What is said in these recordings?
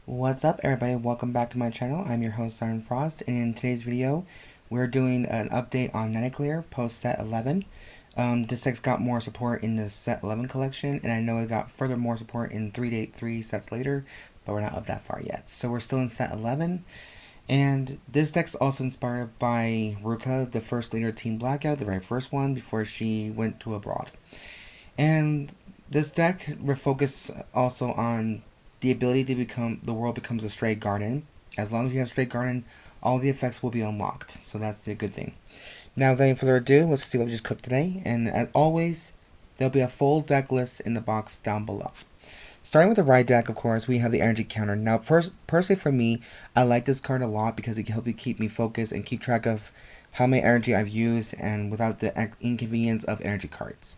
What's up everybody, welcome back to my channel. I'm your host Siren Frost, and in today's video we're doing an update on Nannaclir post set 11. This deck's got more support in the set 11 collection, and I know it got further more support in 3 sets later, but we're not up that far yet. So we're still in set 11, and this deck's also inspired by Ruka, the first leader of Team Blackout, the very first one before she went to abroad. And this deck refocus also on the ability to become, the world becomes a straight garden. As long as you have straight garden, all the effects will be unlocked. So that's the good thing. Now, without any further ado, let's see what we just cooked today. And as always, there'll be a full deck list in the box down below. Starting with the right deck, of course, we have the energy counter. Now, personally for me, I like this card a lot because it can help you keep me focused and keep track of how many energy I've used and without the inconvenience of energy cards.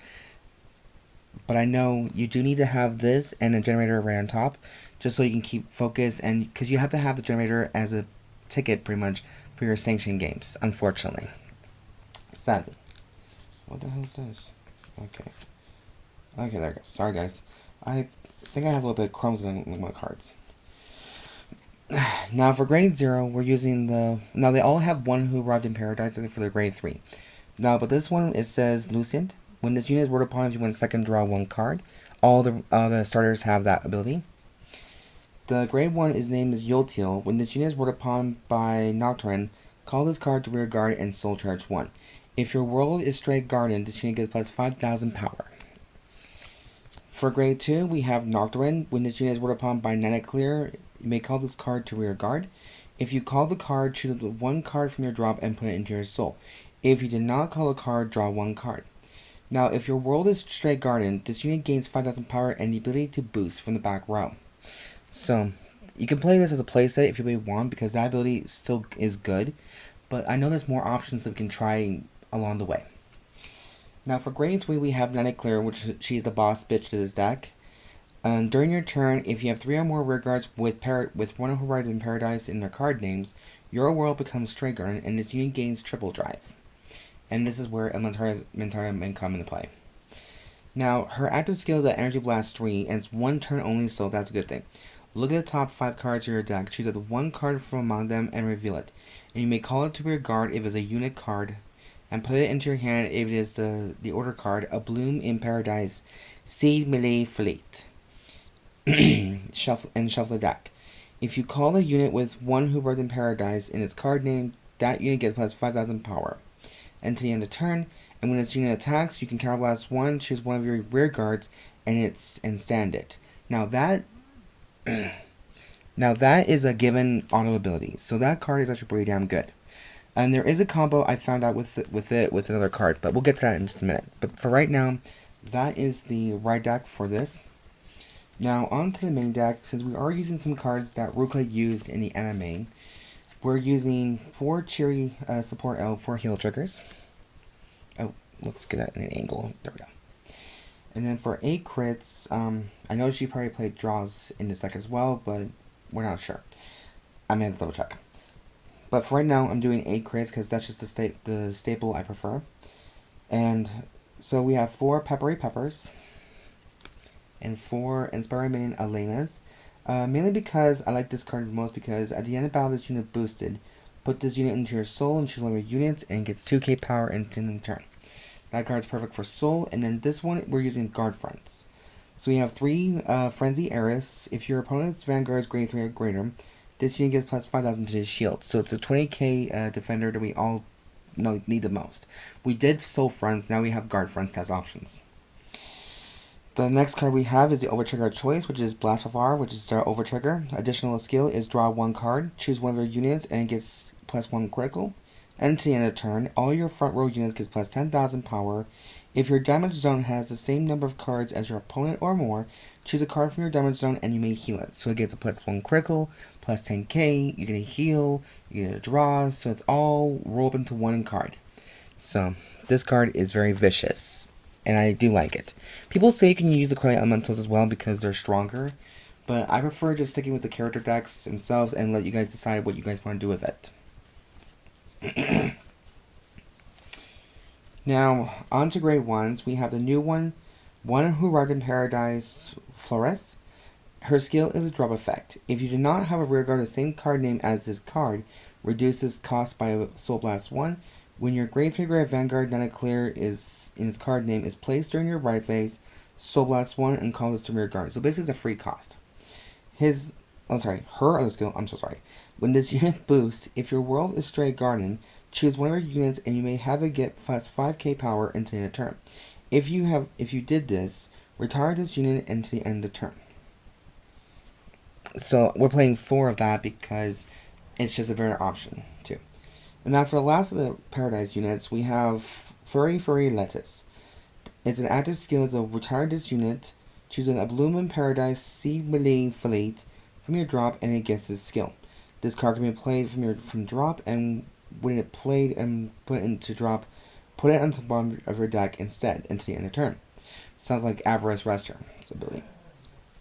But I know you do need to have this and a generator right on top, just so you can keep focus, and because you have to have the generator as a ticket pretty much for your sanctioned games, unfortunately. Sadly. What the hell is this? Okay, there we go. Sorry guys. I think I have a little bit of crumbs in my cards. Now for grade 0, we're using the... Now they all have one who arrived in paradise for their grade 3. Now, but this one, it says Leucent. When this unit is worded upon, if you win second, draw 1 card. All the starters have that ability. The grade 1 is named as Yotil. When this unit is worded upon by Noctoran, call this card to rear guard and soul charge 1. If your world is straight garden, this unit gets plus 5,000 power. For grade 2, we have Noctoran. When this unit is worded upon by Nannaclir, you may call this card to rear guard. If you call the card, choose 1 card from your drop and put it into your soul. If you did not call a card, draw 1 card. Now, if your world is straight garden, this unit gains 5,000 power and the ability to boost from the back row. So, you can play this as a playset if you really want, because that ability still is good, but I know there's more options that we can try along the way. Now, for grade 3, we have Nannaclir, which she's the boss bitch to this deck. During your turn, if you have 3 or more rear guards with one who arrived in paradise in their card names, your world becomes straight garden, and this unit gains triple drive. And this is where Elementaria may come into play. Now, her active skill is at Energy Blast 3, and it's 1 turn only, so that's a good thing. Look at the top 5 cards of your deck, choose the 1 card from among them, and reveal it. And you may call it to your guard if it's a unit card, and put it into your hand if it is the order card, A Bloom in Paradise, Seed Melee Fleet. Shuffle the deck. If you call a unit with 1 who birthed in Paradise in its card name, that unit gets plus 5,000 power. Until the end of turn, and when this unit attacks, you can counterblast 1, choose one of your rear guards, and stand it. Now that is a given auto ability, so that card is actually pretty damn good. And there is a combo I found out with another card, but we'll get to that in just a minute. But for right now, that is the right deck for this. Now on to the main deck. Since we are using some cards that Ruka used in the anime, we're using 4 Cheery support L for heal triggers. Oh, let's get that in an angle. There we go. And then for 8 crits, I know she probably played draws in this deck as well, but we're not sure. I'm going to double check. But for right now, I'm doing 8 crits because that's just the staple I prefer. And so we have 4 Peppery Peppers and 4 Inspiring Maiden Alanas. Mainly because I like this card most, because at the end of battle, this unit boosted. Put this unit into your soul and choose one of your units, and it gets 2k power in the turn. That card's perfect for soul. And then this one, we're using guard fronts. So we have 3 Frenzied Heiress. If your opponent's Vanguard is grade 3 or greater, this unit gets plus 5,000 to his shield. So it's a 20k defender that we all need the most. We did soul fronts, now we have guard fronts as options. The next card we have is the Overtrigger choice, which is Blessfavor, which is our Overtrigger. Additional skill is draw 1 card, choose one of your units, and it gets plus 1 critical. And to the end of the turn, all your front row units gets plus 10,000 power. If your damage zone has the same number of cards as your opponent or more, choose a card from your damage zone and you may heal it. So it gets a plus 1 critical, plus 10k, you get a heal, you get a draw, so it's all rolled into 1 card. So this card is very vicious, and I do like it. People say you can use the Crawling Elementals as well because they're stronger, but I prefer just sticking with the character decks themselves and let you guys decide what you guys want to do with it. Now, on to grade 1s, we have the new one who arrived in paradise, Florus. Her skill is a drop effect. If you do not have a rearguard of the same card name as this card, reduces cost by Soul Blast 1. When your grade 3 grade Vanguard Nannaclir is in its card name is placed during your right phase, Soul Blast 1 and call this to rearguard. So basically it's a free cost. Her other skill, I'm so sorry. When this unit boosts, if your world is Stray Garden, choose one of your units and you may have it get plus 5k power into the turn. If you did this, retire this unit into the end of the turn. So we're playing 4 of that because it's just a better option too. And now for the last of the Paradise units, we have FuriFuri Lettuce. It's an active skill as a retire this unit, choose an Ablumen Paradise Sea Melee Fleet from your drop and it gets this skill. This card can be played from drop, and when it played and put into drop, put it onto the bottom of your deck instead into the end of turn. Sounds like Avarice Restaurant's ability.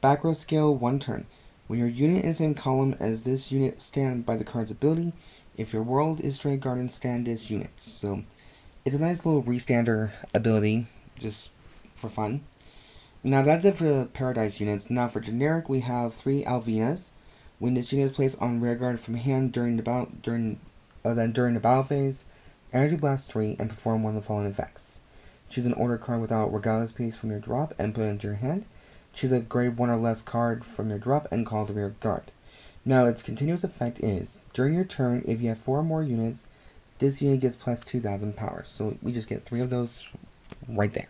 Back row skill 1 turn. When your unit is in column as this unit, stand by the card's ability. If your world is Stray Garden, stand this unit. So it's a nice little restander ability, just for fun. Now that's it for the Paradise units. Now for generic, we have 3 Alvinas. When this unit is placed on rearguard from hand during the battle phase, Energy Blast 3 and perform one of the following effects. Choose an order card without Regardless piece from your drop and put it into your hand. Choose a grade 1 or less card from your drop and call to rearguard. Now its continuous effect is, during your turn, if you have 4 or more units, this unit gets plus 2,000 power. So we just get 3 of those right there.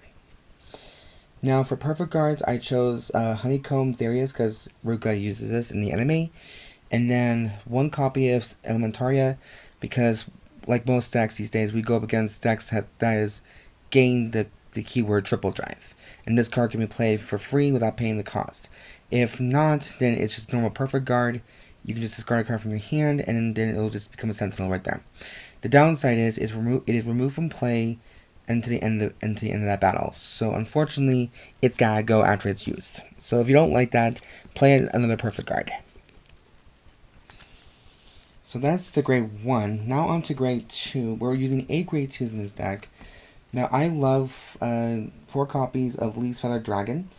Now for perfect guards, I chose Honeycomb Thyreus because Ruka uses this in the enemy. And then 1 copy of Elementaria because, like most decks these days, we go up against decks that is gain the keyword triple drive. And this card can be played for free without paying the cost. If not, then it's just normal perfect guard. You can just discard a card from your hand and then it'll just become a sentinel right there. The downside is it is removed from play into the end of that battle. So unfortunately, it's gotta go after it's used. So if you don't like that, play another perfect guard. So that's the grade 1. Now on to grade 2. We're using 8 grade 2s in this deck. Now I love 4 copies of Leaf's Feather Dragon.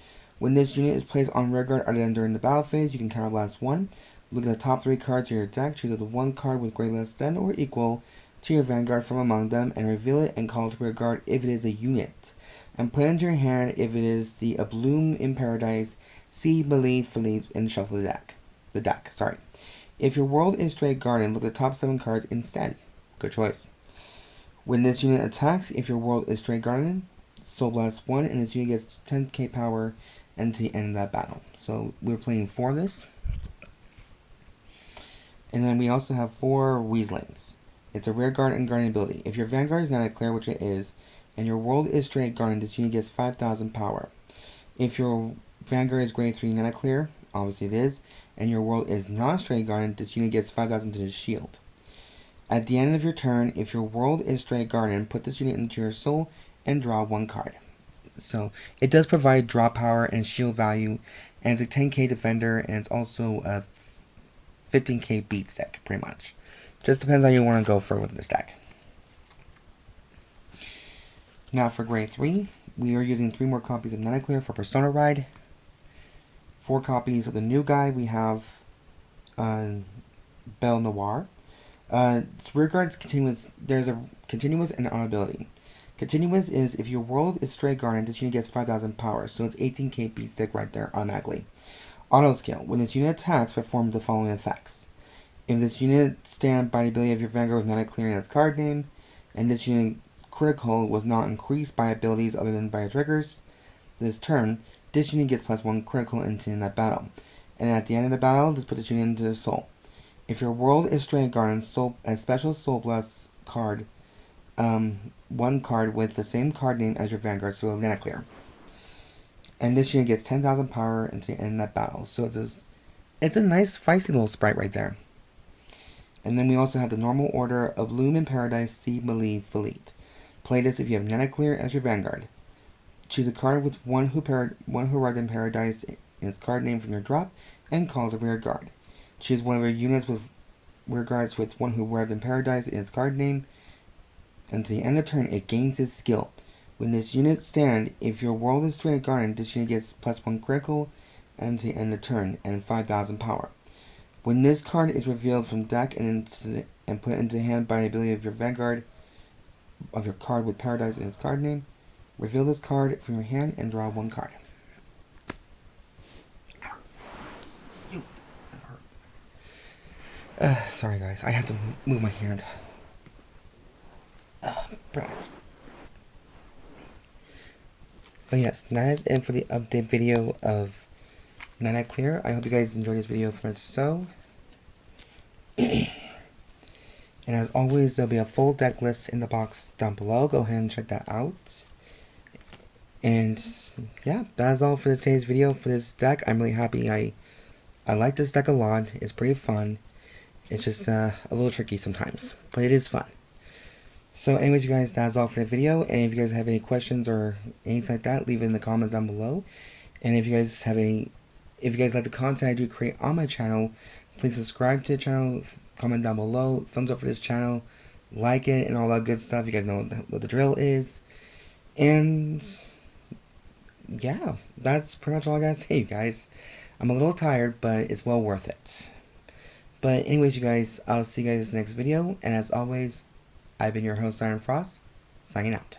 When this unit is placed on rearguard other than during the battle phase, you can counterblast 1. Look at the top 3 cards of your deck, choose the 1 card with grade less than or equal to your Vanguard from among them, and reveal it and call it to rearguard if it is a unit. And put it into your hand if it is the Abloom in Paradise, Sea Melee Fleet, and shuffle the deck. If your world is Stray Garden, look at the top 7 cards instead. Good choice. When this unit attacks, if your world is Stray Garden, Soul Blast 1, and this unit gets 10k power until the end of that battle. So we're playing 4 of this. And then we also have 4 Weaslings. It's a rearguard and guardian ability. If your Vanguard is Nannaclir, which it is, and your world is Stray Garden, this unit gets 5,000 power. If your Vanguard is grade 3 Nannaclir, obviously it is, and your world is not Stray Garden, this unit gets 5,000 to the shield. At the end of your turn, if your world is Stray Garden, put this unit into your soul and draw 1 card. So it does provide draw power and shield value, and it's a 10k defender, and it's also a 15k beat deck, pretty much. Just depends on how you want to go for with this deck. Now for grade 3, we are using 3 more copies of Nannaclir for Persona Ride. 4 copies of the new guy. We have Belle Noire. Rearguard's continuous. There's a continuous and an ability. Continuous is if your world is Stray Garden, this unit gets 5,000 power, so it's 18k beat stick right there automatically. Auto skill. When this unit attacks, perform the following effects. If this unit stands by the ability of your Vanguard with Nannaclir in its card name, and this unit's critical was not increased by abilities other than by triggers, this turn, this unit gets plus 1 critical into that battle. And at the end of the battle, this puts this unit into the soul. If your world is Stray Garden, a special Soul Blast card, 1 card with the same card name as your Vanguard, so Nannaclir. And this unit gets 10,000 power into the end of that battle. So it's a nice feisty little sprite right there. And then we also have the normal order of Bloom in Paradise, Sea Melee Fleet. Play this if you have Nannaclir as your Vanguard. Choose a card with one who arrived in Paradise in its card name from your drop, and call the rearguard. Choose one of your units with rearguards with one who arrived in Paradise in its card name. Until the end of the turn, it gains its skill. When this unit stands, if your world is Stray Garden, this unit gets plus 1 critical and end the turn, and 5,000 power. When this card is revealed from deck and put into the hand by the ability of your Vanguard of your card with Paradise in its card name, reveal this card from your hand and draw 1 card. Sorry guys, I have to move my hand. But yes, that is it for the update video of Nannaclir. I hope you guys enjoyed this video so much so. And as always, there'll be a full deck list in the box down below. Go ahead and check that out. And yeah, that's all for today's video for this deck. I'm really happy. I like this deck a lot. It's pretty fun. It's just a little tricky sometimes, but it is fun. So anyways, you guys, that's all for the video. And if you guys have any questions or anything like that, leave it in the comments down below. And if you guys like the content I do create on my channel, please subscribe to the channel, comment down below, thumbs up for this channel, like it, and all that good stuff. You guys know what the drill is. And yeah, that's pretty much all I gotta say, you guys. I'm a little tired, but it's well worth it. But anyways, you guys, I'll see you guys in the next video. And as always, I've been your host, Siren Frost, signing out.